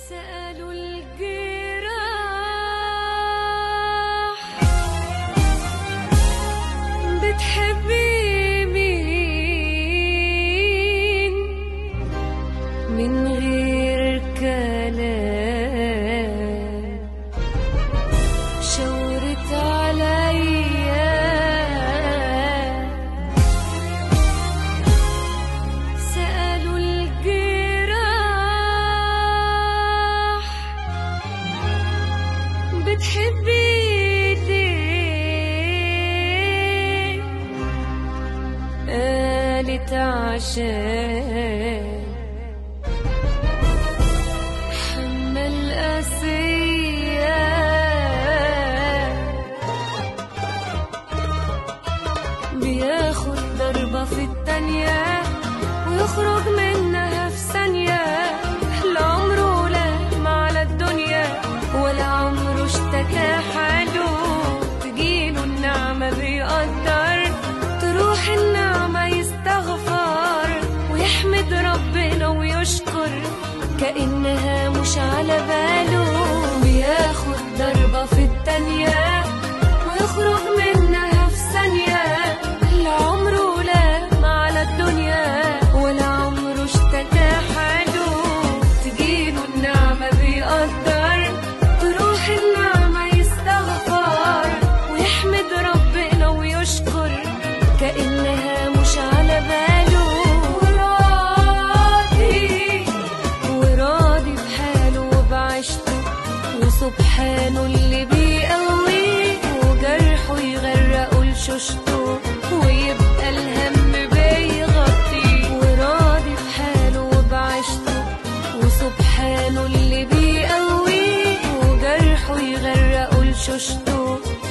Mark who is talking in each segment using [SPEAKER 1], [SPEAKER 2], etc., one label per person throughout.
[SPEAKER 1] سألوا الجراح بتحبي مين من غير كلام، شاورت عليا سألوا الجراح بتحبي ليه، قالت عشان حمل قاسية بياخد ضربة في التانية ويخرج منها في ثانية، لا عمره لام على الدنيا ولا عمره اشتكى حاله، تجيله النعمة بيقدر تروح النعمة يستغفر ويحمد ربنا ويشكر كأنها مش على باله، بياخد ضربة في التانية ويخرج منها في ثانية، لا عمره لام على الدنيا ولا عمره اشتكى حاله، تجيله النعمة بيقدر تروح النعمة يستغفر ويحمد ربنا ويشكر كأنها مش على باله، وراضي بحاله وبعيشته وسبحانه اللي بيقويه وجرحه يغرقه لشوشته ويبقى الهم بيغطيه، وراضي بحاله وبعيشته وسبحانه اللي بيقويه وجرحه يغرقه لشوشته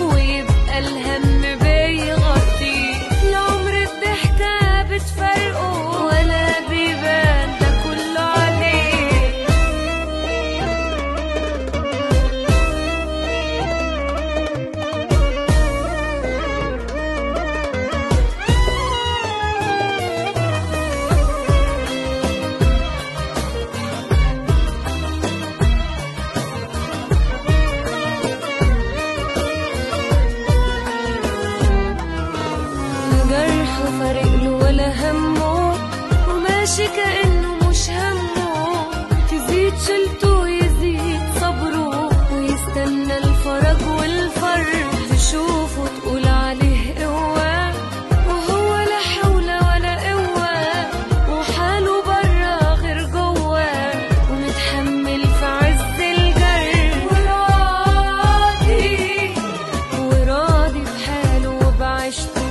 [SPEAKER 1] ويبقى الهم بيغطيه، لا عمر الضحكة بتفرقه ولا بيبان ده كله عليه. جرحه فارقله ولا همه وماشي كأنه مش همه، تزيد شلته يزيد صبره ويستنى الفرج والفرح، تشوفه تقول عليه قوة وهو لا حول ولا قوة، وحاله برا غير جوه ومتحمل في عز الجرح، وراضي بحاله وبعيشته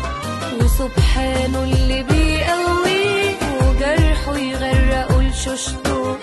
[SPEAKER 1] وسبحانه اللي بيقويه وجرحه يغرقه لشوشته